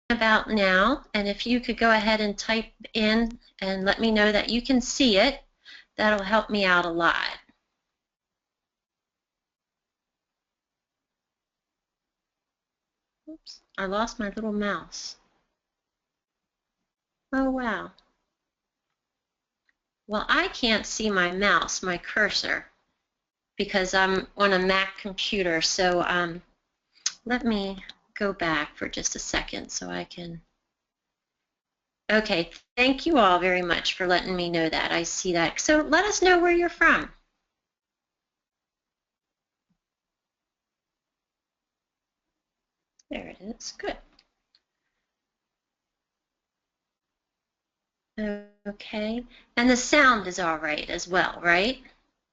about now, and if you could go ahead and type in and let me know that you can see it, that'll help me out a lot. Oops, I lost my little mouse. Oh, wow. Well, I can't see my mouse, my cursor, because I'm on a Mac computer, so let me go back for just a second so I can. Okay, thank you all very much for letting me know that. I see that. So let us know where you're from. There it is. Good. Okay, and the sound is all right as well, right?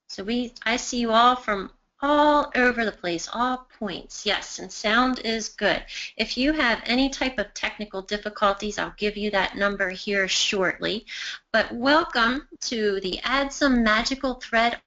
So I see you all from all over the place, all points. Yes, and sound is good. If you have any type of technical difficulties, I'll give you that number here shortly. But welcome to the Add Some Magical Thread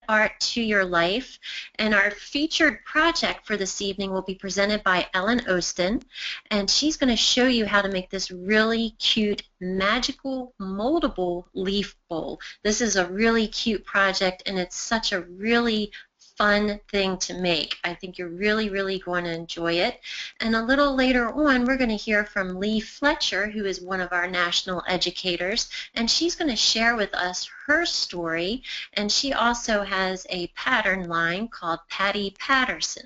Art to Your Life. And our featured project for this evening will be presented by Ellen Osten. And she's going to show you how to make this really cute, magical, moldable leaf bowl. This is a really cute project, and it's such a really fun thing to make. I think you're really, really going to enjoy it. And a little later on, we're going to hear from Lee Fletcher, who is one of our national educators, and she's going to share with us her story. And she also has a pattern line called Patty Patterns.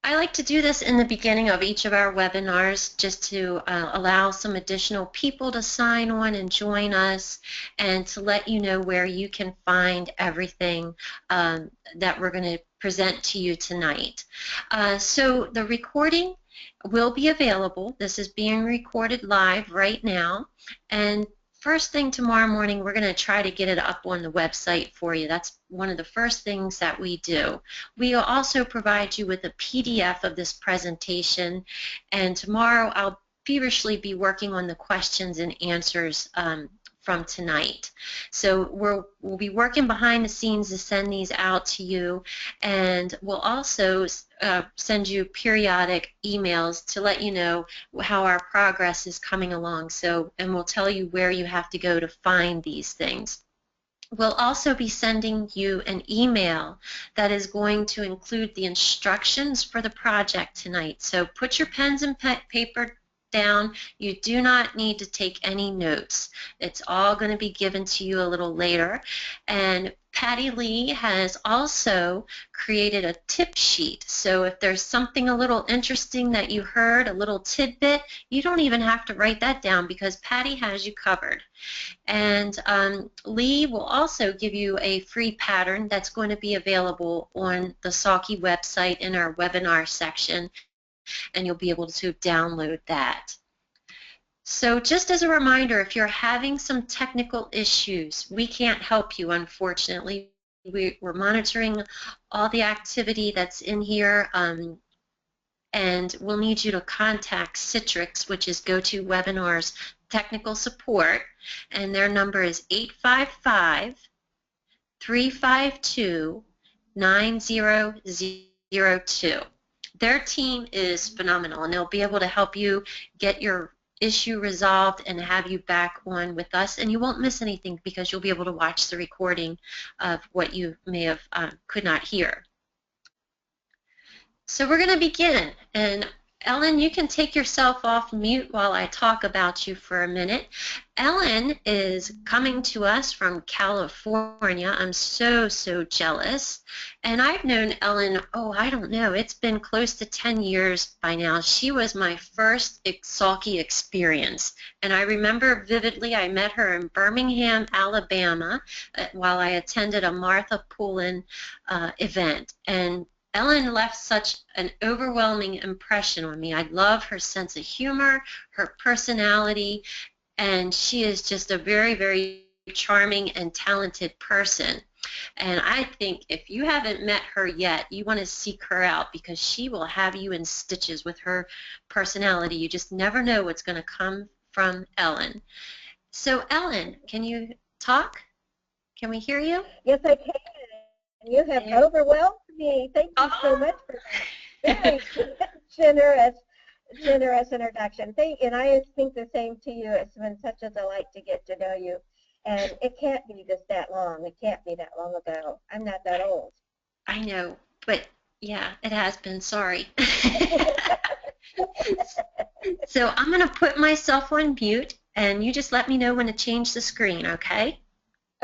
I like to do this in the beginning of each of our webinars just to allow some additional people to sign on and join us, and to let you know where you can find everything that we're going to present to you tonight. So the recording will be available. This is being recorded live right now, and first thing tomorrow morning, we're going to try to get it up on the website for you. That's one of the first things that we do. We will also provide you with a PDF of this presentation, and tomorrow I'll feverishly be working on the questions and answers from tonight. So we'll be working behind the scenes to send these out to you, and we'll also send you periodic emails to let you know how our progress is coming along. So, and we'll tell you where you have to go to find these things. We'll also be sending you an email that is going to include the instructions for the project tonight. So put your pens and paper down. You do not need to take any notes. It's all going to be given to you a little later. And Patty Lee has also created a tip sheet. So if there's something a little interesting that you heard, a little tidbit, you don't even have to write that down because Patty has you covered. And Lee will also give you a free pattern that's going to be available on the Sulky website in our webinar section, and you'll be able to download that. So just as a reminder, if you're having some technical issues, we can't help you, unfortunately. We're monitoring all the activity that's in here, and we'll need you to contact Citrix, which is GoToWebinar's technical support, and their number is 855-352-9002. Their team is phenomenal, and they'll be able to help you get your issue resolved and have you back on with us, and you won't miss anything because you'll be able to watch the recording of what you may have could not hear. So we're going to begin, and Ellen, you can take yourself off mute while I talk about you for a minute. Ellen is coming to us from California. I'm so jealous. And I've known Ellen, oh, I don't know, it's been close to 10 years by now. She was my first Sulky experience. And I remember vividly, I met her in Birmingham, Alabama, while I attended a Martha Poulin event. And Ellen left such an overwhelming impression on me. I love her sense of humor, her personality, and she is just a very charming and talented person. And I think if you haven't met her yet, you want to seek her out because she will have you in stitches with her personality. You just never know what's going to come from Ellen. So Ellen, can you talk? Can we hear you? Yes, I can. You have overwhelmed me. Thank you so much for that. Very generous, generous introduction. And I think the same to you. It's been such a delight to get to know you. And it can't be just that long. It can't be that long ago. I'm not that old. I know, but yeah, it has been. Sorry. So I'm going to put myself on mute, and you just let me know when to change the screen, okay?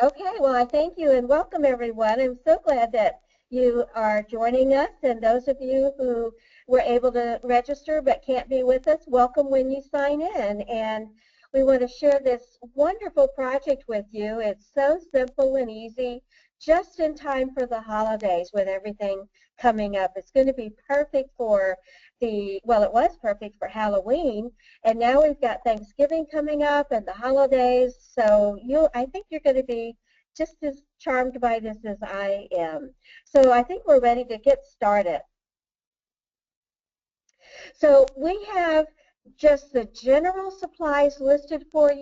Okay, well, I thank you and welcome everyone. I'm so glad that you are joining us, and those of you who were able to register but can't be with us, welcome when you sign in. And we want to share this wonderful project with you. It's so simple and easy, just in time for the holidays with everything coming up. It's going to be perfect for well, it was perfect for Halloween, and now we've got Thanksgiving coming up and the holidays, so I think you're going to be just as charmed by this as I am. So I think we're ready to get started. So we have just the general supplies listed for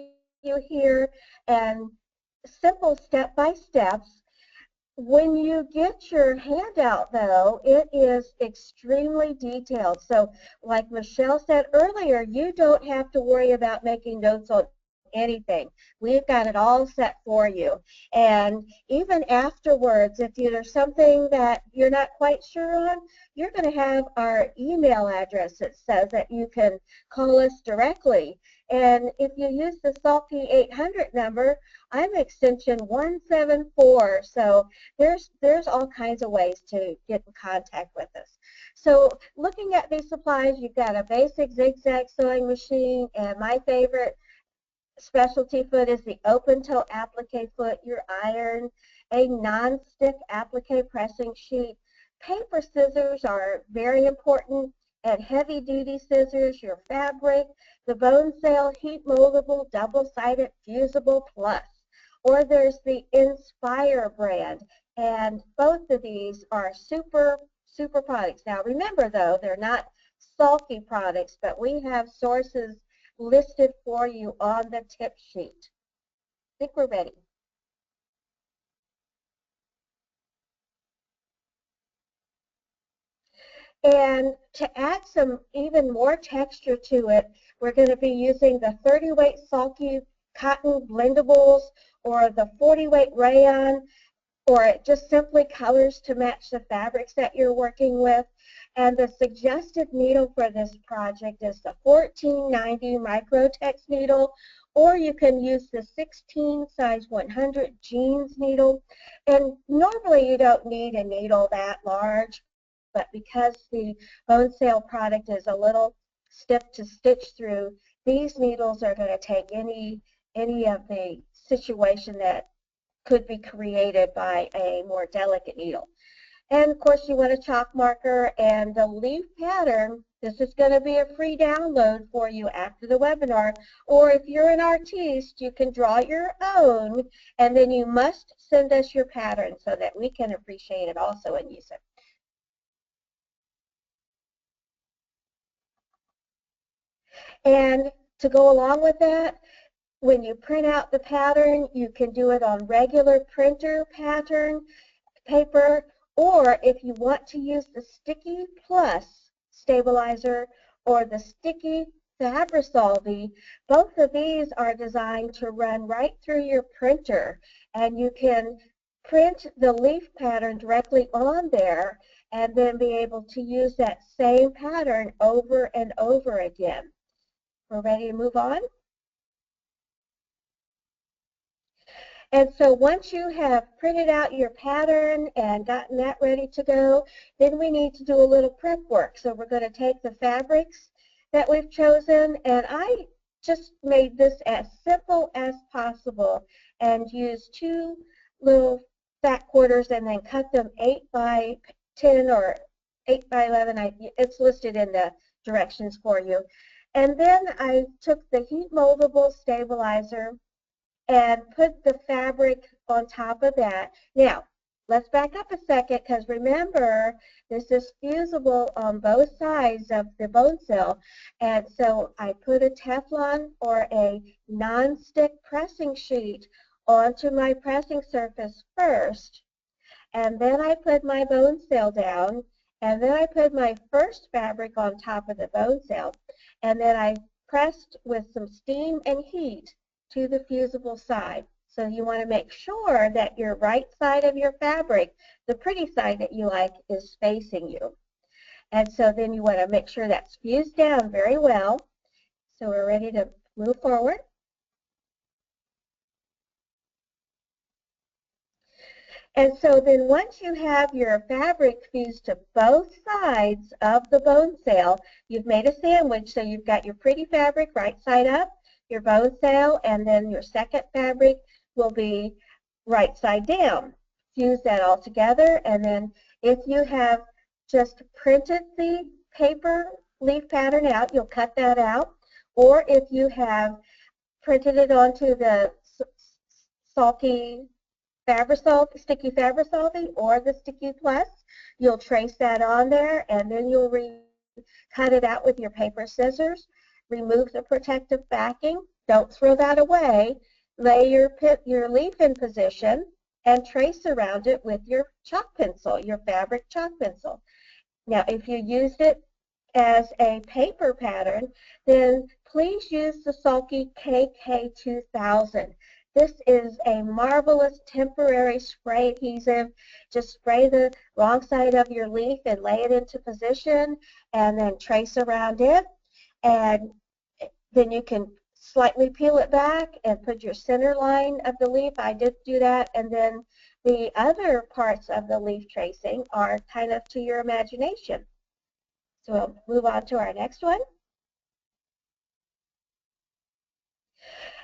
you here and simple step-by-steps. When you get your handout, though, it is extremely detailed. So like Michelle said earlier, you don't have to worry about making notes on anything. We've got it all set for you. And even afterwards, if there's something that you're not quite sure on, you're going to have our email address that says that you can call us directly. And if you use the Sulky 800 number, I'm extension 174. So there's all kinds of ways to get in contact with us. So looking at these supplies, you've got a basic zigzag sewing machine, and my favorite specialty foot is the open toe applique foot, your iron, a non-stick applique pressing sheet. Paper scissors are very important, and heavy-duty scissors, your fabric, the bone sail heat moldable double-sided fusible plus. Or there's the Inspire brand, and both of these are super, super products. Now remember though, they're not Sulky products, but we have sources listed for you on the tip sheet. I think we're ready. And to add some even more texture to it, we're going to be using the 30 weight Sulky cotton blendables or the 40 weight rayon, or just simply colors to match the fabrics that you're working with. And the suggested needle for this project is the 1490 Microtex needle, or you can use the 16 size 100 jeans needle. And normally you don't need a needle that large, but because the bone sail product is a little stiff to stitch through, these needles are going to take any of the situation that could be created by a more delicate needle. And of course you want a chalk marker and the leaf pattern. This is going to be a free download for you after the webinar, or if you're an artiste, you can draw your own, and then you must send us your pattern so that we can appreciate it also and use it. And to go along with that, when you print out the pattern, you can do it on regular printer pattern paper, or if you want to use the Sticky Plus stabilizer or the Sticky Fabri-Solvi, both of these are designed to run right through your printer, and you can print the leaf pattern directly on there and then be able to use that same pattern over and over again. We're ready to move on? And so once you have printed out your pattern and gotten that ready to go, then we need to do a little prep work. So we're going to take the fabrics that we've chosen, and I just made this as simple as possible and used two little fat quarters and then cut them 8 by 10 or 8 by 11. It's listed in the directions for you. And then I took the heat moldable stabilizer and put the fabric on top of that. Now, let's back up a second, because remember, this is fusible on both sides of the bone sail. And so I put a Teflon or a non-stick pressing sheet onto my pressing surface first, and then I put my bone sail down, And then I put my first fabric on top of the bone cell, and then I pressed with some steam and heat to the fusible side. So you want to make sure that your right side of your fabric, the pretty side that you like, is facing you. And so then you want to make sure that's fused down very well. So we're ready to move forward. And so then once you have your fabric fused to both sides of the bone cell, you've made a sandwich. So you've got your pretty fabric right side up, your bone cell, and then your second fabric will be right side down. Fuse that all together, and then if you have just printed the paper leaf pattern out, you'll cut that out. Or if you have printed it onto the Sulky sticky Fabri-Solvy or the Sticky Plus. You'll trace that on there, and then you'll cut it out with your paper scissors. Remove the protective backing. Don't throw that away. Lay your leaf in position and trace around it with your chalk pencil, your fabric chalk pencil. Now, if you used it as a paper pattern, then please use the Sulky KK2000. This is a marvelous temporary spray adhesive. Just spray the wrong side of your leaf and lay it into position, and then trace around it. And then you can slightly peel it back and put your center line of the leaf. I did do that. And then the other parts of the leaf tracing are kind of to your imagination. So we'll move on to our next one.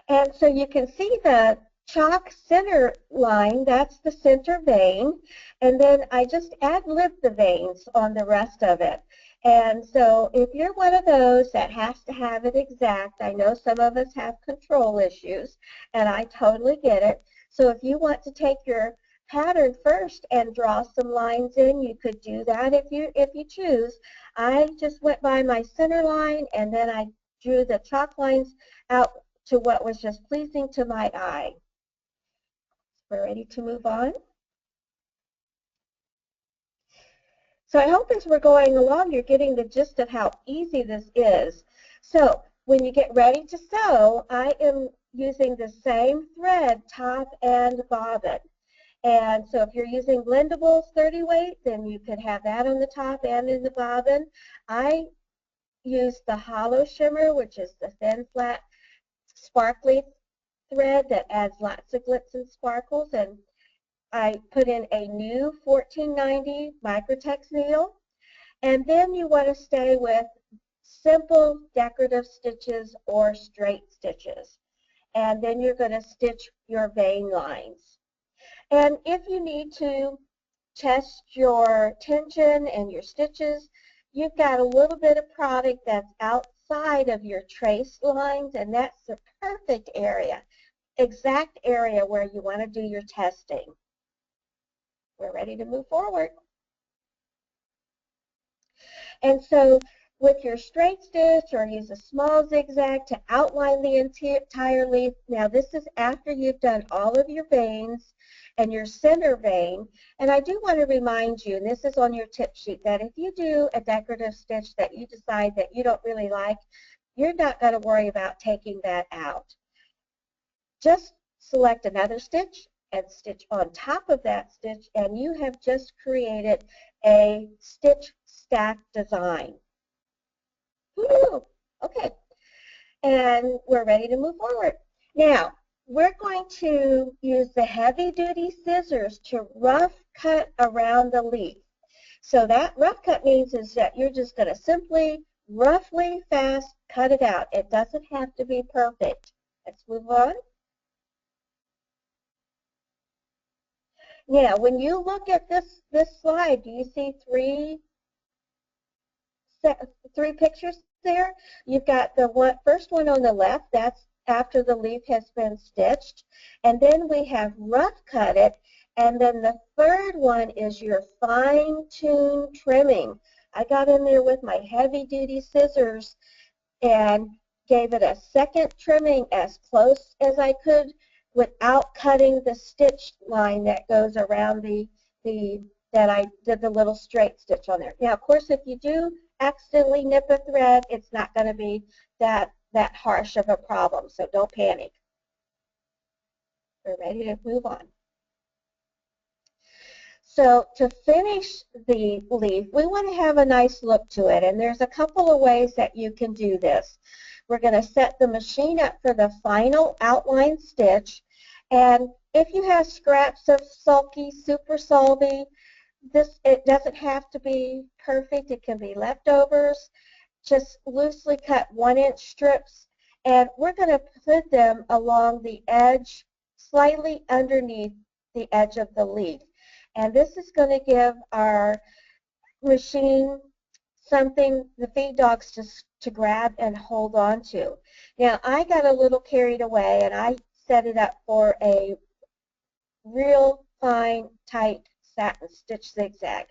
And so you can see the chalk center line, that's the center vein, and then I just ad-libbed the veins on the rest of it. And so if you're one of those that has to have it exact, I know some of us have control issues, and I totally get it. So if you want to take your pattern first and draw some lines in, you could do that if you choose. I just went by my center line, and then I drew the chalk lines out to what was just pleasing to my eye. We're ready to move on. So I hope as we're going along, you're getting the gist of how easy this is. So when you get ready to sew, I am using the same thread, top and bobbin. And so if you're using blendable 30 weight, then you could have that on the top and in the bobbin. I use the hollow shimmer, which is the thin, flat, sparkly thread that adds lots of glitz and sparkles, and I put in a new 1490 Microtex needle. And then you want to stay with simple decorative stitches or straight stitches. And then you're going to stitch your vein lines. And if you need to test your tension and your stitches, you've got a little bit of product that's outside of your trace lines, and that's the perfect area, exact area where you want to do your testing. We're ready to move forward. And so with your straight stitch, or use a small zigzag to outline the entire leaf. Now this is after you've done all of your veins and your center vein. And I do want to remind you, and this is on your tip sheet, that if you do a decorative stitch that you decide that you don't really like, you're not going to worry about taking that out. Just select another stitch and stitch on top of that stitch, and you have just created a stitch stack design. Woo! Okay, and we're ready to move forward. Now, we're going to use the heavy-duty scissors to rough cut around the leaf. So that rough cut means is that you're just going to simply, roughly, fast cut it out. It doesn't have to be perfect. Let's move on. Now, when you look at this slide, do you see three pictures there? You've got the first one on the left, that's after the leaf has been stitched, and then we have rough cut it, and then the third one is your fine-tuned trimming. I got in there with my heavy-duty scissors and gave it a second trimming as close as I could without cutting the stitch line that goes around the that I did the little straight stitch on there. Now, of course, if you do accidentally nip a thread, it's not going to be that harsh of a problem, so don't panic. We're ready to move on. So to finish the leaf, we want to have a nice look to it, and there's a couple of ways that you can do this. We're going to set the machine up for the final outline stitch, and if you have scraps of Sulky, Super Solvy, it doesn't have to be perfect. It can be leftovers. Just loosely cut 1-inch strips, and we're going to put them along the edge, slightly underneath the edge of the leaf. And this is going to give our machine something, the feed dogs, to grab and hold on to. Now, I got a little carried away, and I set it up for a real fine, tight satin stitch zigzag.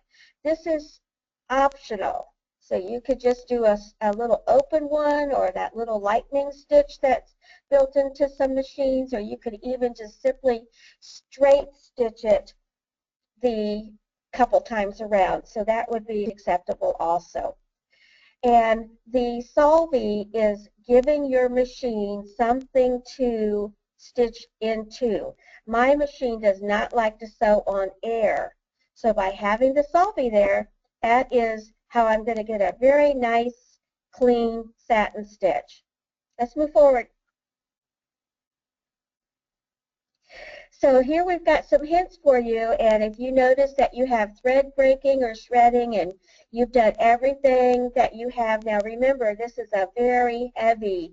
This is optional. So you could just do a little open one, or that little lightning stitch that's built into some machines, or you could even just simply straight stitch it the couple times around. So that would be acceptable also. And the Solvy is giving your machine something to stitch into. My machine does not like to sew on air. So by having the Solvy there, that is how I'm going to get a very nice, clean satin stitch. Let's move forward. So here we've got some hints for you, and if you notice that you have thread breaking or shredding and you've done everything that you have, now remember, this is a very heavy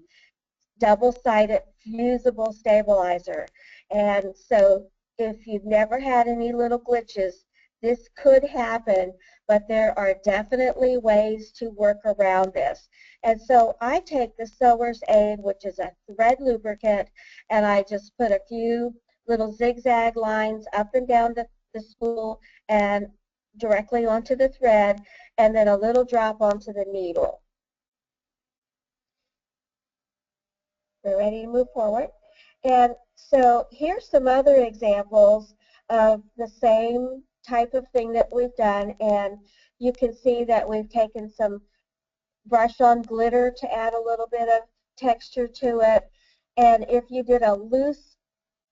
double-sided fusible stabilizer, and so if you've never had any little glitches, this could happen, but there are definitely ways to work around this. And so I take the Sewer's Aid, which is a thread lubricant, and I just put a few little zigzag lines up and down the spool and directly onto the thread, and then a little drop onto the needle. We're ready to move forward. And so here's some other examples of the same type of thing that we've done, and you can see that we've taken some brush on glitter to add a little bit of texture to it. And if you did a loose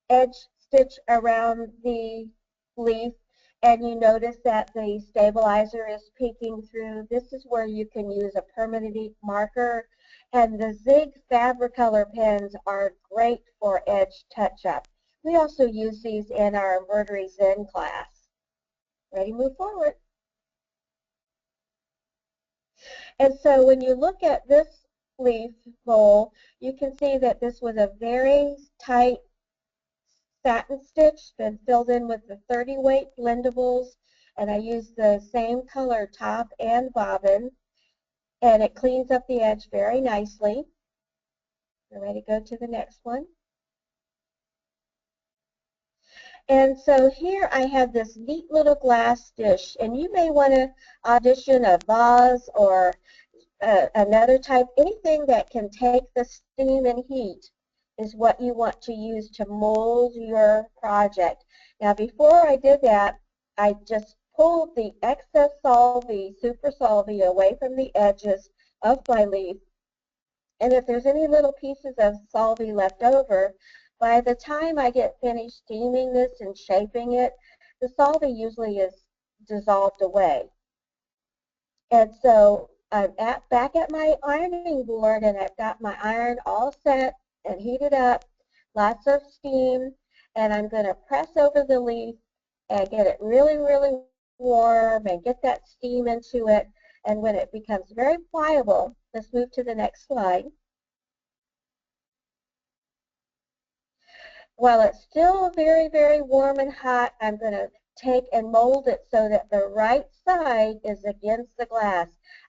edge stitch around the leaf and you notice that the stabilizer is peeking through, this is where you can use a permanent marker. And the Zig Fabricolor pens are great for edge touch-up. We also use these in our Embroidery Zen class. Ready to move forward. And so when you look at this leaf bowl, you can see that this was a very tight satin stitch, been filled in with the 30 weight blendables, and I used the same color top and bobbin, and it cleans up the edge very nicely. We're ready to go to the next one. And so here I have this neat little glass dish, and you may want to audition a vase or another type, anything that can take the steam and heat is what you want to use to mold your project. Now before I did that, I just pulled the excess Solvy, Super Solvy, away from the edges of my leaf. And if there's any little pieces of Solvy left over, by the time I get finished steaming this and shaping it, the Solvy usually is dissolved away. And so I'm back at my ironing board, and I've got my iron all set and heated up, lots of steam, and I'm going to press over the leaf and get it really, really warm and get that steam into it. And when it becomes very pliable, let's move to the next slide. While it's still very, very warm and hot, I'm going to take and mold it so that the right side is against the glass.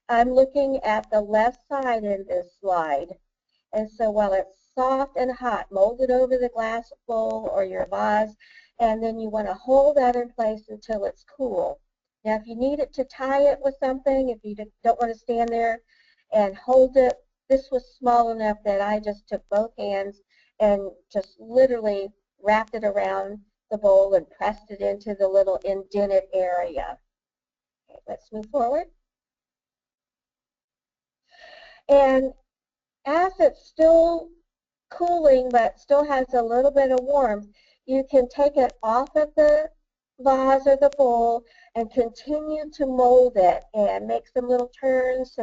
I'm looking at the left side in this slide. And so while it's soft and hot, mold it over the glass bowl or your vase, and then you want to hold that in place until it's cool. Now if you need it to tie it with something, if you don't want to stand there and hold it, this was small enough that I just took both hands and just literally wrapped it around the bowl and pressed it into the little indented area. Okay, let's move forward. And as it's still cooling but still has a little bit of warmth, you can take it off of the vase or the bowl and continue to mold it and make some little turns,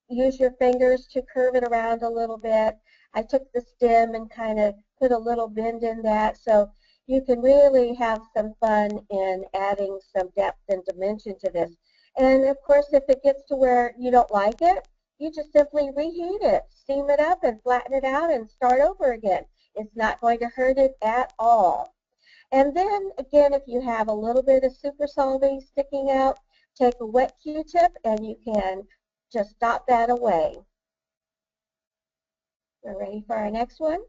use your fingers to curve it around a little bit. I took the stem and kind of put a little bend in that, so you can really have some fun in adding some depth and dimension to this. And of course, if it gets to where you don't like it, you just simply reheat it, steam it up, and flatten it out and start over again. It's not going to hurt it at all. And then again, if you have a little bit of super solving sticking out, take a wet Q-tip and you can just stop that away. We're ready for our next one.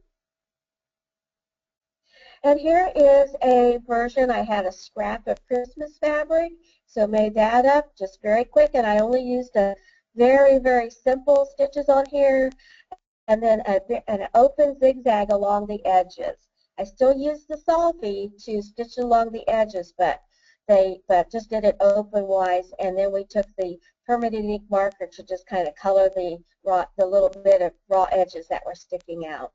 And here is a version. I had a scrap of Christmas fabric, so made that up just very quick, and I only used a very, very simple stitches on here, and then an open zigzag along the edges. I still use the Sulky to stitch along the edges, but just did it open-wise, and then we took the permanent ink marker to just kind of color the little bit of raw edges that were sticking out.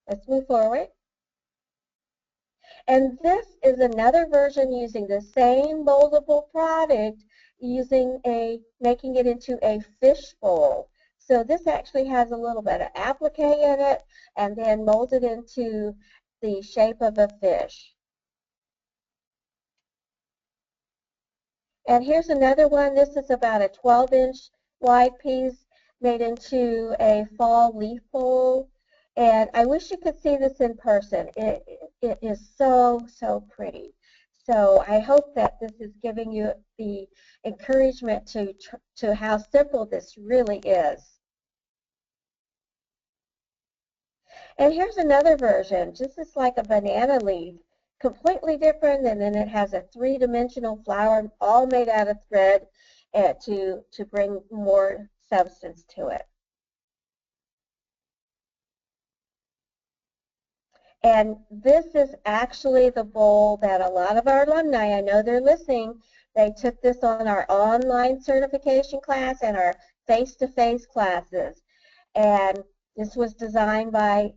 Let's move forward. And this is another version using the same moldable product, making it into a fish bowl. So this actually has a little bit of applique in it and then molded into the shape of a fish. And here's another one. This is about a 12-inch wide piece made into a fall leaf bowl. And I wish you could see this in person. It is so, so pretty. So I hope that this is giving you the encouragement to how simple this really is. And here's another version. This is like a banana leaf, completely different, and then it has a three-dimensional flower all made out of thread to bring more substance to it. And this is actually the bowl that a lot of our alumni, I know they're listening, they took this on our online certification class and our face-to-face classes. And this was designed by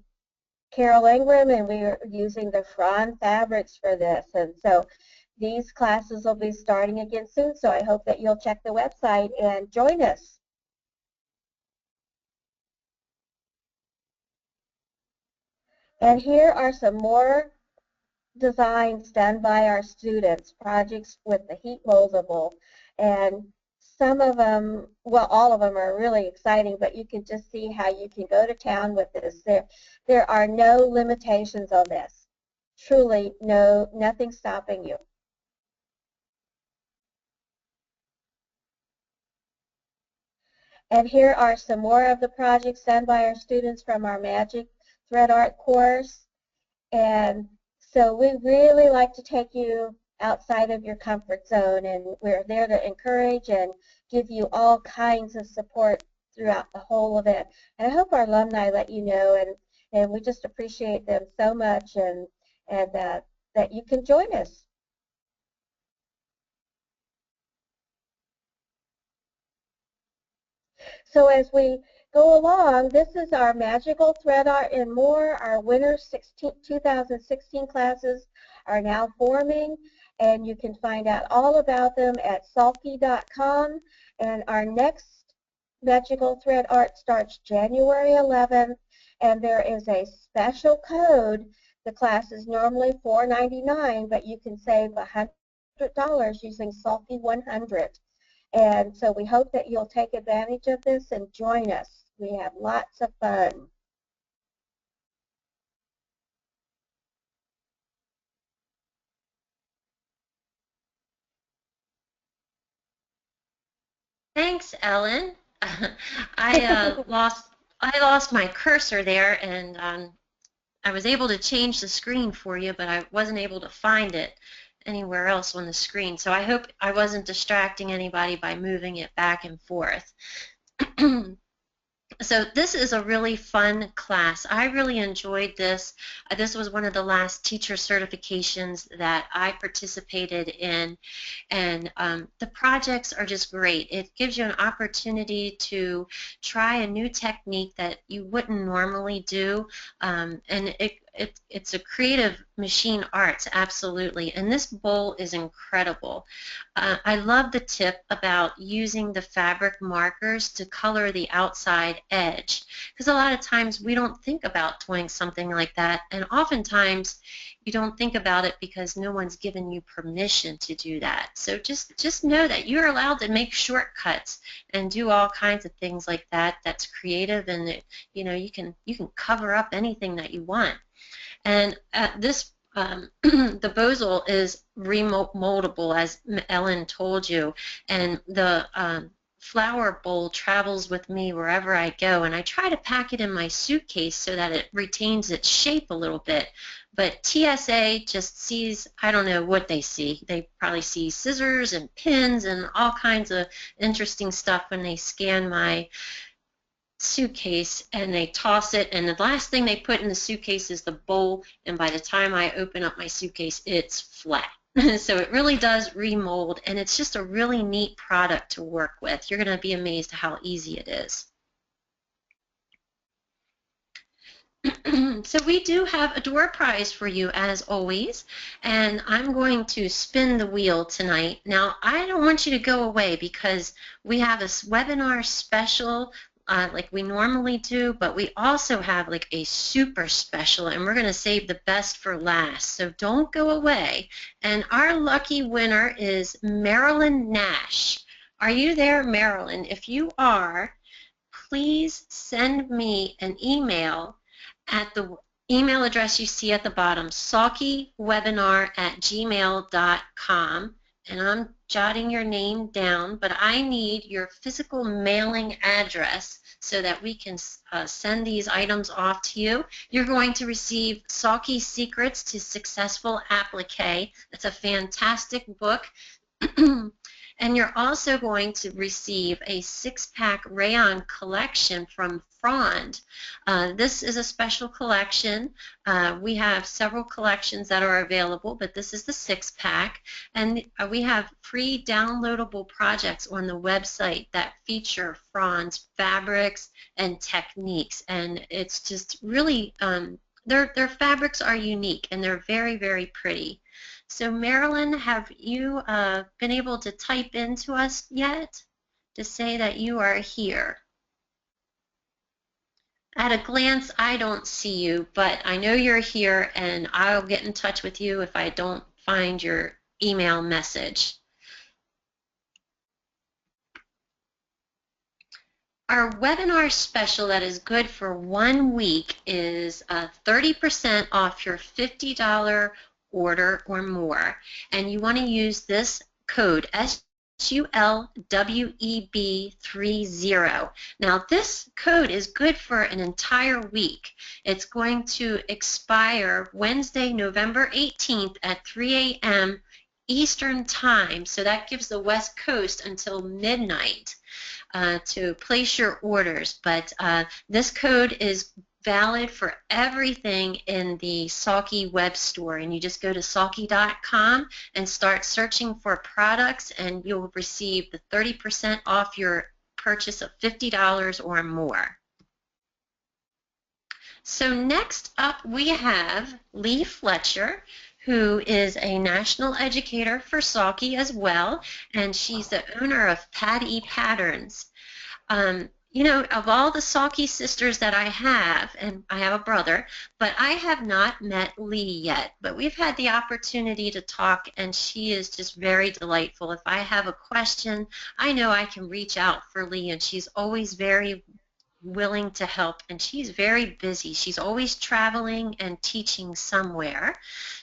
Carol Ingram, and we are using the Fran fabrics for this. And so these classes will be starting again soon, so I hope that you'll check the website and join us. And here are some more designs done by our students, projects with the heat moldable. And some of them, well, all of them are really exciting, but you can just see how you can go to town with this. There are no limitations on this. Truly, nothing stopping you. And here are some more of the projects done by our students from our Magic Thread Art course. And so we really like to take you outside of your comfort zone, and we're there to encourage and give you all kinds of support throughout the whole event. And I hope our alumni let you know, and we just appreciate them so much, and that you can join us. So as we go along, this is our Magical Thread Art and More. Our winter 2016 classes are now forming, and you can find out all about them at sulky.com. And our next Magical Thread Art starts January 11th, and there is a special code. The class is normally $4.99, but you can save $100 using Sulky 100. And so we hope that you'll take advantage of this and join us. We have lots of fun. Thanks, Ellen. I lost my cursor there, and I was able to change the screen for you, but I wasn't able to find it anywhere else on the screen. So I hope I wasn't distracting anybody by moving it back and forth. So this is a really fun class. I really enjoyed this. This was one of the last teacher certifications that I participated in, and the projects are just great. It gives you an opportunity to try a new technique that you wouldn't normally do, and it's a creative machine arts, absolutely. And this bowl is incredible. I love the tip about using the fabric markers to color the outside edge, because a lot of times we don't think about doing something like that, and oftentimes you don't think about it because no one's given you permission to do that. So just know that you're allowed to make shortcuts and do all kinds of things like that. That's creative, and you can cover up anything that you want. And this the bosal is remoldable, as Ellen told you, and the flower bowl travels with me wherever I go, and I try to pack it in my suitcase so that it retains its shape a little bit. But TSA just sees, I don't know what they see. They probably see scissors and pins and all kinds of interesting stuff when they scan my suitcase, and they toss it, and the last thing they put in the suitcase is the bowl, and by the time I open up my suitcase, it's flat. So it really does remold, and it's just a really neat product to work with. You're going to be amazed at how easy it is. So we do have a door prize for you, as always, and I'm going to spin the wheel tonight. Now, I don't want you to go away because we have this webinar special like we normally do, but we also have like a super special, and we're going to save the best for last. So don't go away. And our lucky winner is Marilyn Nash. Are you there, Marilyn? If you are, please send me an email at the email address you see at the bottom, sulkywebinar@gmail.com. And I'm jotting your name down, but I need your physical mailing address so that we can send these items off to you. You're going to receive Sulky Secrets to Successful Applique. It's a fantastic book. And you're also going to receive a 6-pack rayon collection from Frond. This is a special collection. We have several collections that are available, but this is the 6-pack. And we have free downloadable projects on the website that feature Frond's fabrics and techniques. And it's just really, their fabrics are unique, and they're very, very pretty. So Marilyn, have you been able to type into us yet to say that you are here? At a glance, I don't see you, but I know you're here, and I'll get in touch with you if I don't find your email message. Our webinar special that is good for 1 week is 30% off your $50 order or more, and you want to use this code SULWEB30. Now this code is good for an entire week. It's going to expire Wednesday, November 18th at 3 a.m. Eastern Time, so that gives the West Coast until midnight to place your orders. But this code is valid for everything in the Sulky web store, and you just go to sulky.com and start searching for products, and you'll receive the 30% off your purchase of $50 or more. So next up we have Lee Fletcher, who is a national educator for Sulky as well, and she's the owner of Patty Patterns. Of all the Sulky sisters that I have, and I have a brother, but I have not met Lee yet. But we've had the opportunity to talk, and she is just very delightful. If I have a question, I know I can reach out for Lee, and she's always very willing to help, and she's very busy. She's always traveling and teaching somewhere.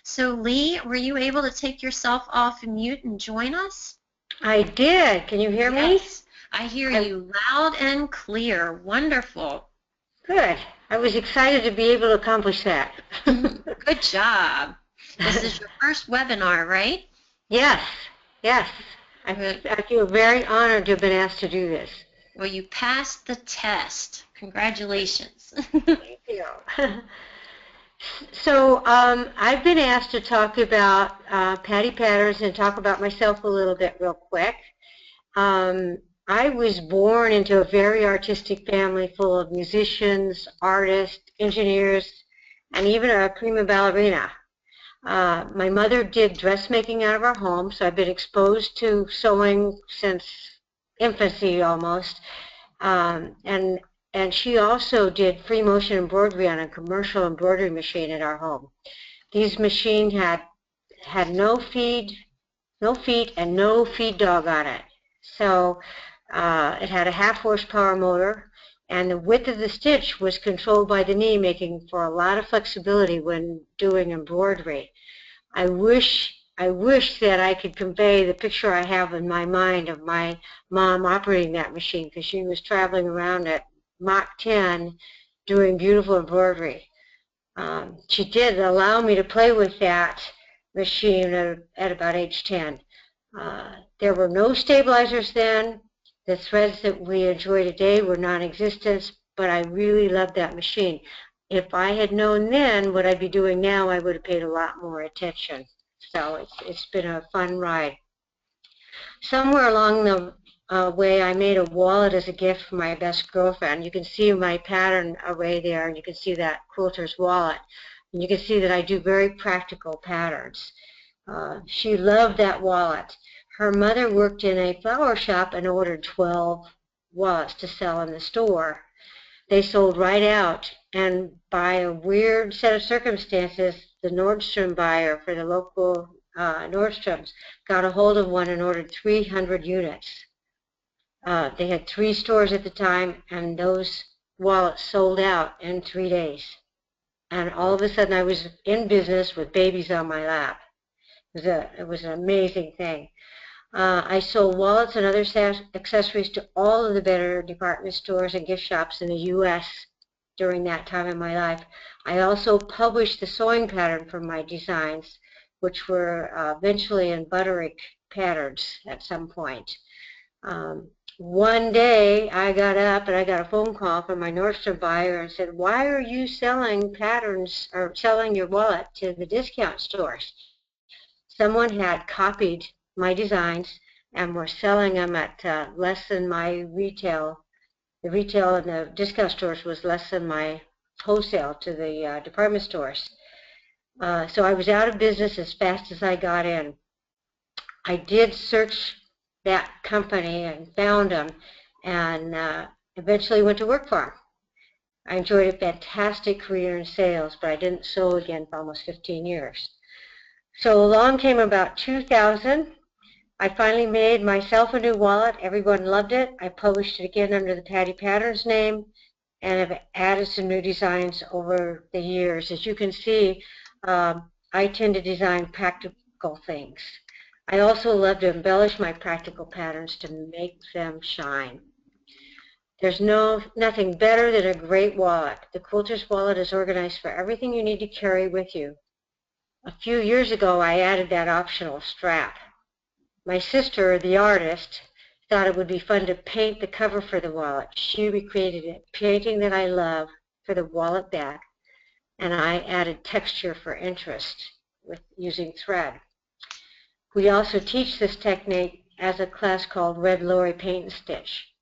So Lee, were you able to take yourself off mute and join us? I did. Can you hear me? Yes. I hear you loud and clear. Wonderful. Good. I was excited to be able to accomplish that. Good job. This is your first webinar, right? Yes. Yes. I feel very honored to have been asked to do this. Well, you passed the test. Congratulations. Thank you. So I've been asked to talk about patty patterns and talk about myself a little bit real quick. I was born into a very artistic family full of musicians, artists, engineers, and even a prima ballerina. My mother did dressmaking out of our home, so I've been exposed to sewing since infancy almost. And she also did free motion embroidery on a commercial embroidery machine at our home. These machines had no feet and no feed dog on it. So it had a 1/2 horsepower motor, and the width of the stitch was controlled by the knee, making for a lot of flexibility when doing embroidery. I wish that I could convey the picture I have in my mind of my mom operating that machine, because she was traveling around at Mach 10 doing beautiful embroidery. She did allow me to play with that machine at about age 10. There were no stabilizers then. The threads that we enjoy today were non-existent, but I really loved that machine. If I had known then what I'd be doing now, I would have paid a lot more attention. So it's been a fun ride. Somewhere along the way, I made a wallet as a gift for my best girlfriend. You can see my pattern array there, and you can see that quilter's wallet. And you can see that I do very practical patterns. She loved that wallet. Her mother worked in a flower shop and ordered 12 wallets to sell in the store. They sold right out, and by a weird set of circumstances, the Nordstrom buyer for the local Nordstroms got a hold of one and ordered 300 units. They had 3 stores at the time, and those wallets sold out in 3 days. And all of a sudden, I was in business with babies on my lap. It was an amazing thing. I sold wallets and other accessories to all of the better department stores and gift shops in the U.S. during that time in my life. I also published the sewing pattern for my designs, which were eventually in Butterick patterns at some point. One day I got up and I got a phone call from my Nordstrom buyer and said, "Why are you selling patterns or selling your wallet to the discount stores?" Someone had copied my designs and were selling them at less than my retail. The retail in the discount stores was less than my wholesale to the department stores. So I was out of business as fast as I got in. I did search that company and found them, and eventually went to work for them. I enjoyed a fantastic career in sales, but I didn't sew again for almost 15 years. So along came about 2000. I finally made myself a new wallet. Everyone loved it. I published it again under the Patty Patterns name, and have added some new designs over the years. As you can see, I tend to design practical things. I also love to embellish my practical patterns to make them shine. There's nothing better than a great wallet. The quilter's wallet is organized for everything you need to carry with you. A few years ago, I added that optional strap. My sister, the artist, thought it would be fun to paint the cover for the wallet. She recreated a painting that I love for the wallet back, and I added texture for interest with using thread. We also teach this technique as a class called Red Lorry Paint and Stitch.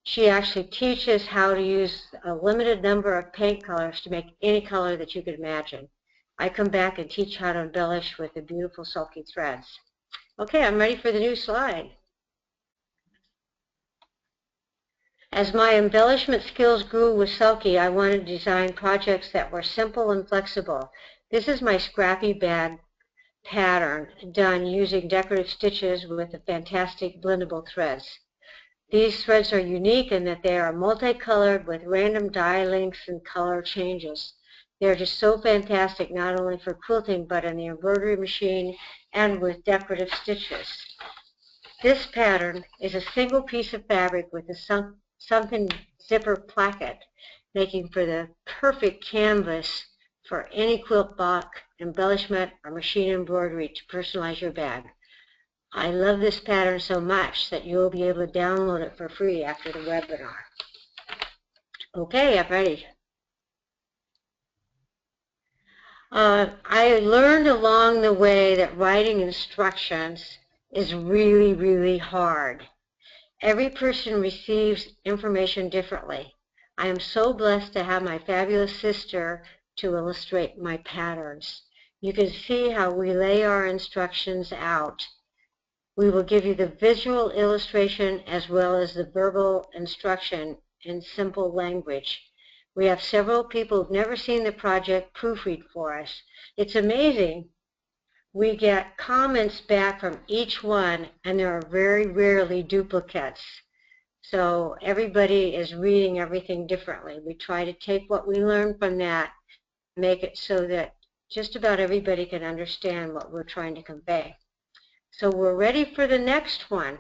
She actually teaches how to use a limited number of paint colors to make any color that you could imagine. I come back and teach how to embellish with the beautiful Sulky threads. Okay, I'm ready for the new slide. As my embellishment skills grew with Sulky, I wanted to design projects that were simple and flexible. This is my scrappy bag pattern done using decorative stitches with the fantastic blendable threads. These threads are unique in that they are multicolored with random dye lengths and color changes. They're just so fantastic, not only for quilting, but in the embroidery machine and with decorative stitches. This pattern is a single piece of fabric with a sunken zipper placket, making for the perfect canvas for any quilt block, embellishment, or machine embroidery to personalize your bag. I love this pattern so much that you'll be able to download it for free after the webinar. Okay, I'm ready. I learned along the way that writing instructions is really, really hard. Every person receives information differently. I am so blessed to have my fabulous sister to illustrate my patterns. You can see how we lay our instructions out. We will give you the visual illustration as well as the verbal instruction in simple language. We have several people who've never seen the project proofread for us. It's amazing. We get comments back from each one, and there are very rarely duplicates. So everybody is reading everything differently. We try to take what we learn from that, make it so that just about everybody can understand what we're trying to convey. So we're ready for the next one.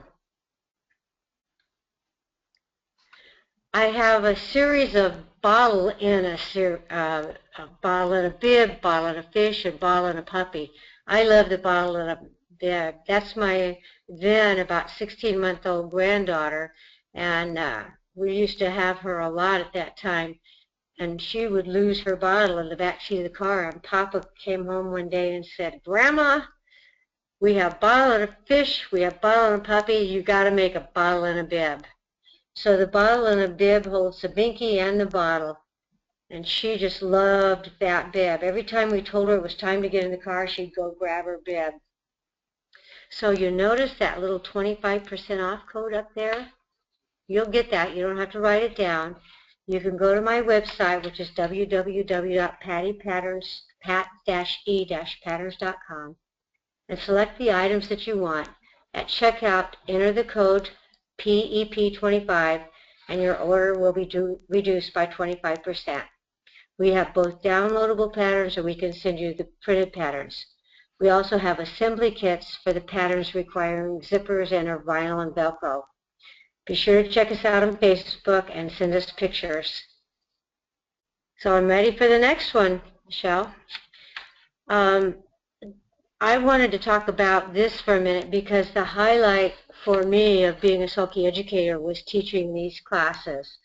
I have a series of bottle in a bottle in a bib, bottle in a fish, and bottle in a puppy. I love the bottle in a bib. That's my then about 16-month-old granddaughter, and we used to have her a lot at that time. And she would lose her bottle in the back seat of the car, and Papa came home one day and said, "Grandma, we have bottle in a fish, we have bottle in a puppy, you got to make a bottle in a bib." So the bottle in a bib holds the binky and the bottle, and she just loved that bib. Every time we told her it was time to get in the car, she'd go grab her bib. So you notice that little 25% off code up there? You'll get that. You don't have to write it down. You can go to my website, which is www.pat-e-patterns.com, and select the items that you want. At checkout, enter the code PEP25, and your order will be reduced by 25%. We have both downloadable patterns, and we can send you the printed patterns. We also have assembly kits for the patterns requiring zippers and or vinyl and Velcro. Be sure to check us out on Facebook and send us pictures. So I'm ready for the next one, Michelle. I wanted to talk about this for a minute because the highlight for me of being a Sulky educator was teaching these classes.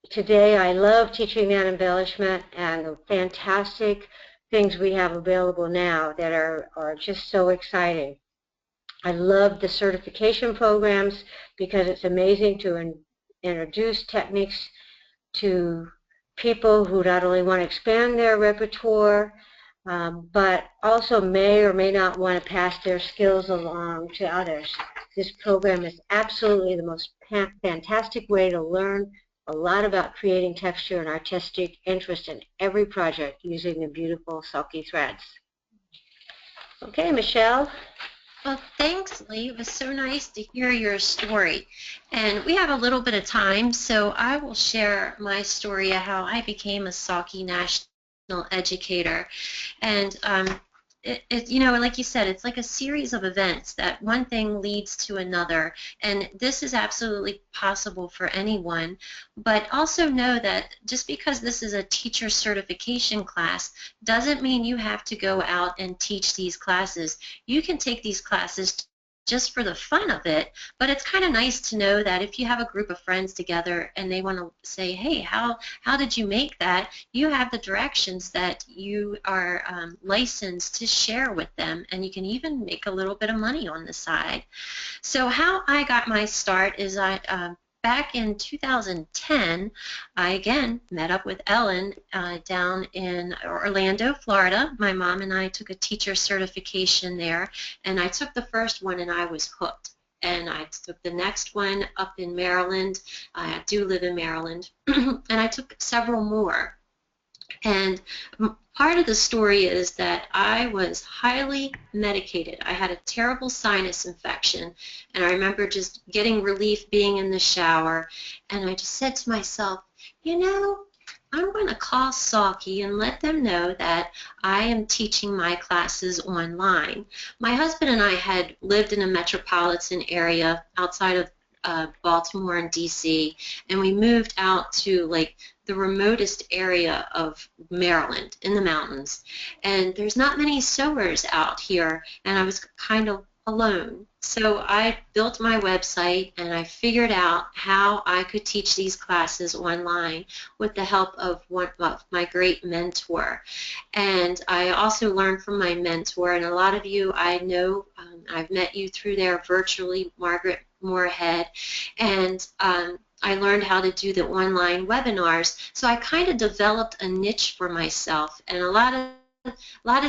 Today I love teaching that embellishment and the fantastic things we have available now that are just so exciting. I love the certification programs because it's amazing to introduce techniques to people who not only want to expand their repertoire, but also may or may not want to pass their skills along to others. This program is absolutely the most fantastic way to learn a lot about creating texture and artistic interest in every project using the beautiful Sulky threads. Okay, Michelle. Well, thanks, Lee. It was so nice to hear your story. And we have a little bit of time, so I will share my story of how I became a Sulky National Educator. And you know, like you said, it's like a series of events that one thing leads to another, and this is absolutely possible for anyone. But also know that just because this is a teacher certification class doesn't mean you have to go out and teach these classes. You can take these classes just for the fun of it, but it's kind of nice to know that if you have a group of friends together and they want to say, hey, how did you make that? You have the directions that you are licensed to share with them, and you can even make a little bit of money on the side. So how I got my start is back in 2010, I again met up with Ellen down in Orlando, Florida. My mom and I took a teacher certification there, and I took the first one and I was hooked. And I took the next one up in Maryland. I do live in Maryland. And I took several more. And part of the story is that I was highly medicated. I had a terrible sinus infection, and I remember just getting relief being in the shower, and I just said to myself, you know, I'm going to call Sulky and let them know that I am teaching my classes online. My husband and I had lived in a metropolitan area outside of Baltimore and DC, and we moved out to like the remotest area of Maryland in the mountains, and there's not many sewers out here, and I was kind of alone. So I built my website and I figured out how I could teach these classes online with the help of one of my great mentor. And I also learned from my mentor, and a lot of you I know, I've met you through there virtually, Margaret Moorhead, and I learned how to do the online webinars. So I kind of developed a niche for myself, and a lot of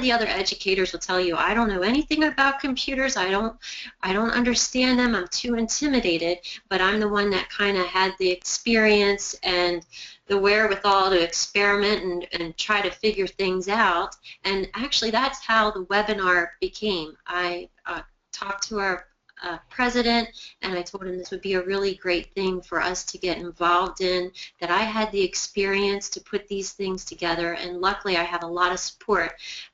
the other educators will tell you, I don't know anything about computers. I don't understand them. I'm too intimidated. But I'm the one that kind of had the experience and the wherewithal to experiment and try to figure things out. And actually, that's how the webinar became. I talked to our president, and I told him this would be a really great thing for us to get involved in, that I had the experience to put these things together, and luckily I have a lot of support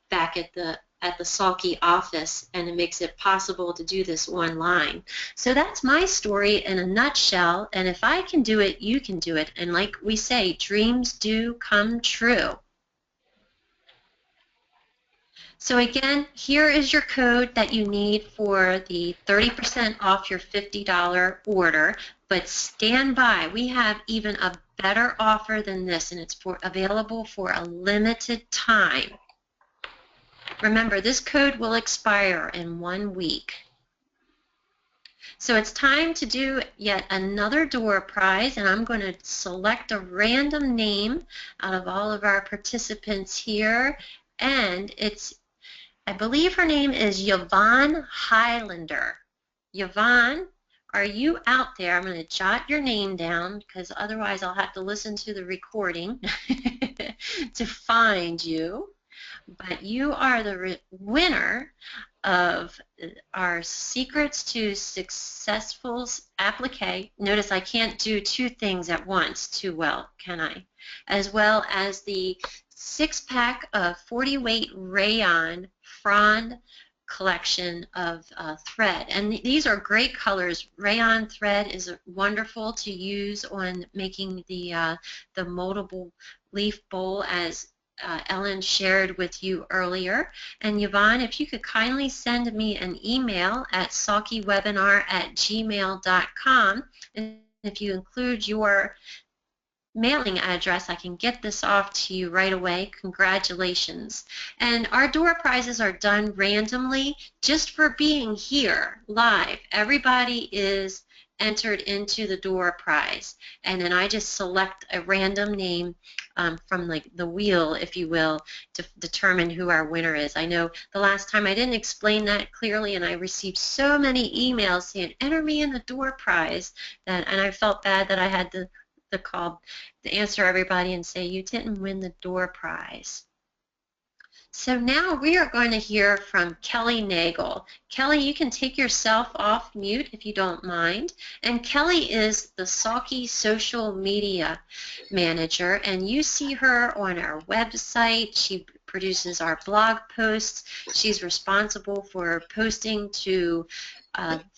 back at the Sulky office, and it makes it possible to do this online. So that's my story in a nutshell, and if I can do it, you can do it. And like we say, dreams do come true. So again, here is your code that you need for the 30% off your $50 order, but stand by. We have even a better offer than this, and it's available for a limited time. Remember, this code will expire in 1 week. So it's time to do yet another door prize, and I'm going to select a random name out of all of our participants here, and I believe her name is Yvonne Highlander. Yvonne, are you out there? I'm going to jot your name down because otherwise I'll have to listen to the recording to find you. But you are the winner of our Secrets to Successful Applique. Notice I can't do two things at once too well, can I? As well as the 6-pack of 40-weight rayon frond collection of thread. And these are great colors. Rayon thread is wonderful to use on making the moldable leaf bowl, as Ellen shared with you earlier. And Yvonne, if you could kindly send me an email at sulkywebinar@gmail.com, and if you include your mailing address, I can get this off to you right away. Congratulations. And our door prizes are done randomly just for being here live. Everybody is entered into the door prize, and then I just select a random name from like the wheel, if you will, to determine who our winner is. I know the last time I didn't explain that clearly, and I received so many emails saying enter me in the door prize, and I felt bad that I had the call to answer everybody and say you didn't win the door prize. So now we are going to hear from Kelly Nagel. Kelly, you can take yourself off mute if you don't mind. And Kelly is the Sulky social media manager, and you see her on our website. She produces our blog posts. She's responsible for posting to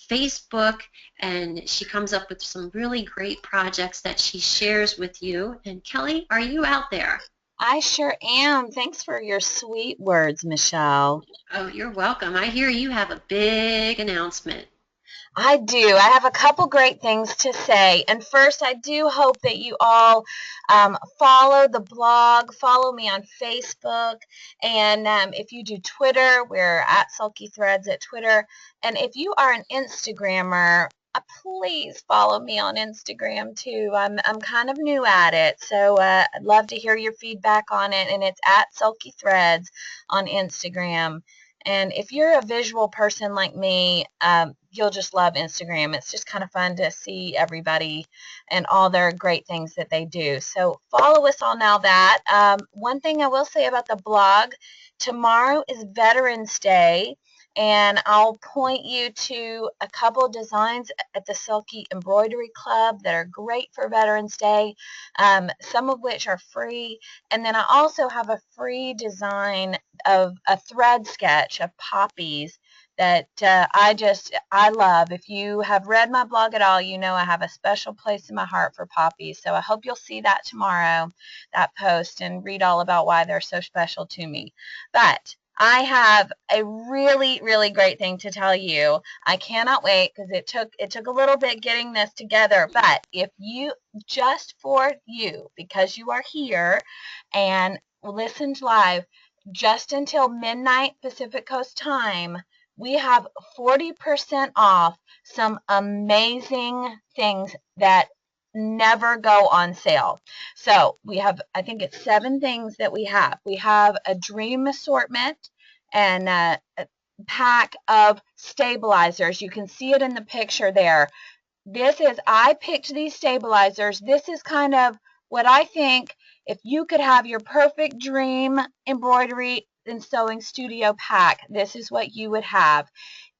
Facebook, and she comes up with some really great projects that she shares with you. And Kelly, are you out there? I sure am. Thanks for your sweet words, Michelle. Oh, you're welcome. I hear you have a big announcement. I do. I have a couple great things to say. And first, I do hope that you all follow the blog, follow me on Facebook, and if you do Twitter, we're at Sulky Threads at Twitter. And if you are an Instagrammer, please follow me on Instagram too. I'm kind of new at it, so I'd love to hear your feedback on it. And it's at Sulky Threads on Instagram. And if you're a visual person like me, you'll just love Instagram. It's just kind of fun to see everybody and all their great things that they do. So follow us on all that. One thing I will say about the blog, tomorrow is Veterans Day, and I'll point you to a couple of designs at the Sulky Embroidery Club that are great for Veterans Day, some of which are free. And then I also have a free design of a thread sketch of poppies that I love. If you have read my blog at all, you know I have a special place in my heart for poppies. So I hope you'll see that tomorrow, that post, and read all about why they're so special to me. But I have a really, really great thing to tell you. I cannot wait because it took a little bit getting this together. But if you, just for you, because you are here and listened live, just until midnight Pacific Coast time, we have 40% off some amazing things that never go on sale. So we have, I think it's 7 things that we have. We have a dream assortment and a pack of stabilizers. You can see it in the picture there. I picked these stabilizers. This is kind of what I think, if you could have your perfect dream embroidery and sewing studio pack, this is what you would have.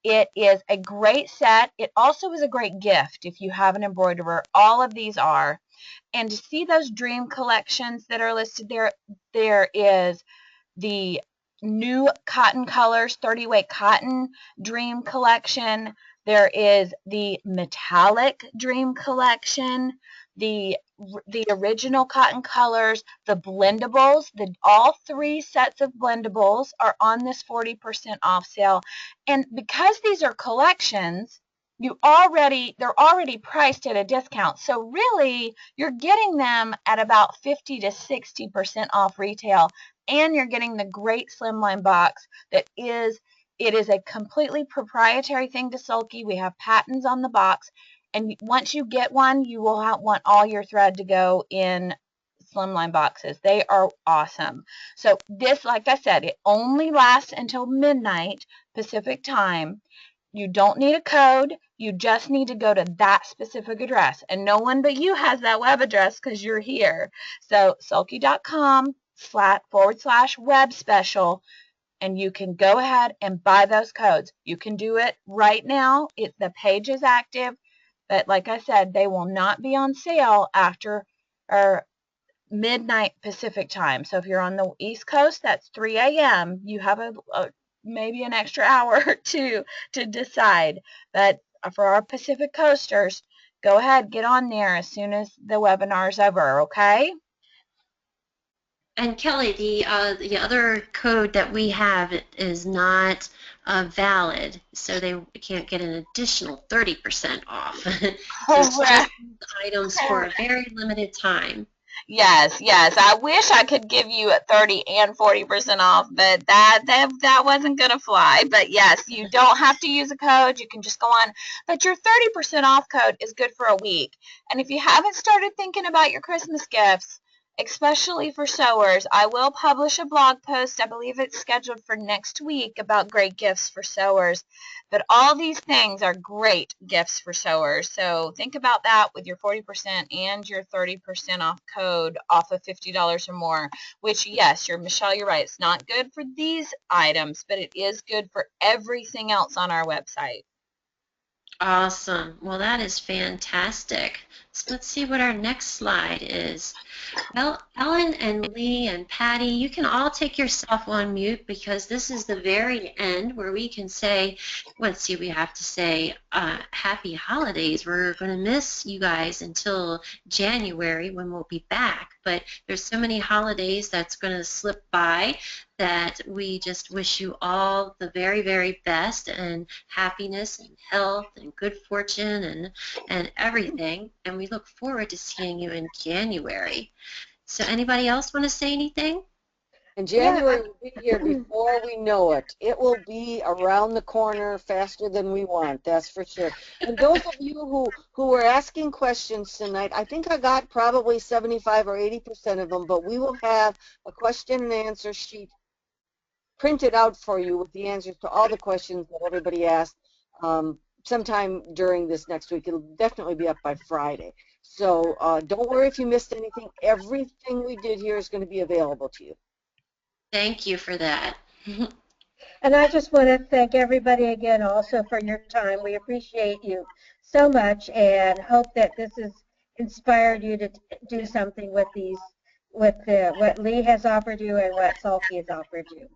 It is a great set. It also is a great gift if you have an embroiderer. All of these are. And to see those dream collections that are listed there, there is the new cotton colors, 30-weight cotton dream collection. There is the metallic dream collection, the original cotton colors, the blendables. All 3 sets of blendables are on this 40% off sale. And because these are collections, they're already priced at a discount. So really, you're getting them at about 50 to 60% off retail, and you're getting the great slimline box it is a completely proprietary thing to Sulky. We have patents on the box, and once you get one, you will want all your thread to go in slimline boxes. They are awesome. So this, like I said, it only lasts until midnight Pacific time. You don't need a code. You just need to go to that specific address. And no one but you has that web address because you're here. So sulky.com/web special, and you can go ahead and buy those codes. You can do it right now. The page is active, but like I said, they will not be on sale after midnight Pacific time. So if you're on the East Coast, that's 3 a.m. You have maybe an extra hour or two to decide. But for our Pacific Coasters, go ahead, get on there as soon as the webinar is over, okay? And Kelly, the other code that we have is not valid, so they can't get an additional 30% off. So it's just items for a very limited time. Yes, yes. I wish I could give you a 30 and 40% off, but that wasn't going to fly. But yes, you don't have to use a code. You can just go on. But your 30% off code is good for a week. And if you haven't started thinking about your Christmas gifts, especially for sewers, I will publish a blog post. I believe it's scheduled for next week about great gifts for sewers. But all these things are great gifts for sewers. So think about that with your 40% and your 30% off code off of $50 or more, which, yes, Michelle, you're right. It's not good for these items, but it is good for everything else on our website. Awesome. Well, that is fantastic. So let's see what our next slide is. Well, Ellen and Lee and Patty, you can all take yourself on mute because this is the very end where we can say, let's see, we have to say happy holidays. We're going to miss you guys until January when we'll be back. But there's so many holidays that's going to slip by that we just wish you all the very, very best and happiness and health and good fortune and everything. And we look forward to seeing you in January. So anybody else want to say anything? And January will be here before we know it. It will be around the corner faster than we want, that's for sure. And those of you who were asking questions tonight, I think I got probably 75 or 80% of them, but we will have a question and answer sheet printed out for you with the answers to all the questions that everybody asked sometime during this next week. It'll definitely be up by Friday. So don't worry if you missed anything. Everything we did here is going to be available to you. Thank you for that. And I just want to thank everybody again also for your time. We appreciate you so much and hope that this has inspired you to do something with what Lee has offered you and what Sulky has offered you.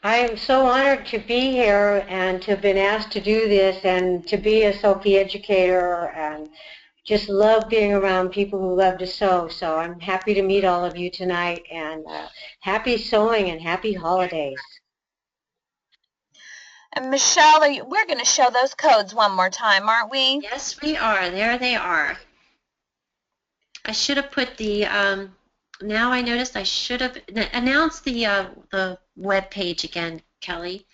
I am so honored to be here and to have been asked to do this and to be a Sulky educator, and just love being around people who love to sew. So I'm happy to meet all of you tonight, and happy sewing and happy holidays. And Michelle, we're going to show those codes one more time, aren't we? Yes, we are. There they are. I should have put the, now I noticed I should have announced the web page again, Kelly.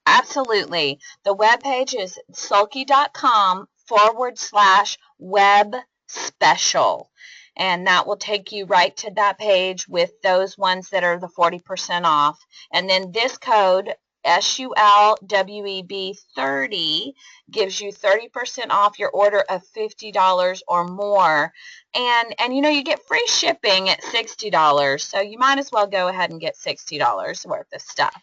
Absolutely. The webpage is sulky.com/web special. And that will take you right to that page with those ones that are the 40% off. And then this code, SULWEB 30, gives you 30% off your order of $50 or more. And you know, you get free shipping at $60. So you might as well go ahead and get $60 worth of stuff.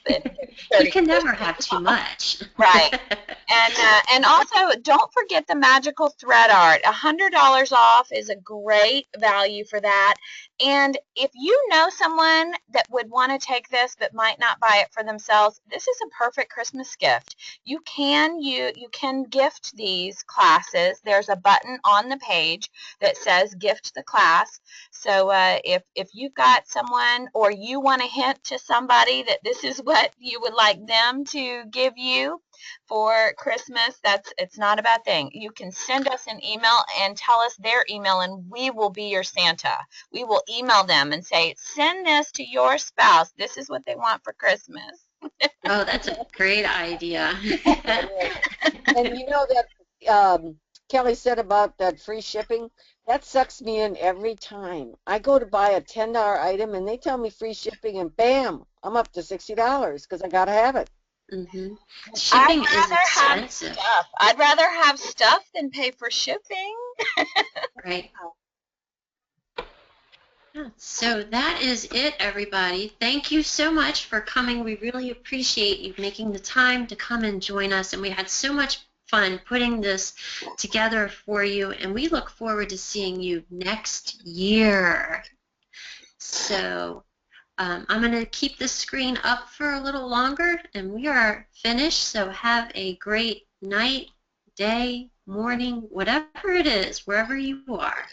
You can never have too much. Right. And also, don't forget the magical thread art. $100 off is a great value for that. And if you know someone that would want to take this but might not buy it for themselves, this is a perfect Christmas gift. You can gift these classes. There's a button on the page that says gift the class. So if you've got someone, or you want to hint to somebody that this is what you would like them to give you for Christmas, it's not a bad thing. You can send us an email and tell us their email, and we will be your Santa. We will email them and say, send this to your spouse. This is what they want for Christmas. Oh, that's a great idea. And you know that Kelly said about that free shipping, that sucks me in every time. I go to buy a $10 item and they tell me free shipping, and bam, I'm up to $60 because I got to have it. Mm-hmm. Shipping is expensive. I'd rather have stuff than pay for shipping. Right. Yeah, so that is it, everybody. Thank you so much for coming. We really appreciate you making the time to come and join us, and we had so much fun putting this together for you, and we look forward to seeing you next year. So I'm going to keep the screen up for a little longer, and we are finished. So have a great night, day, morning, whatever it is, wherever you are.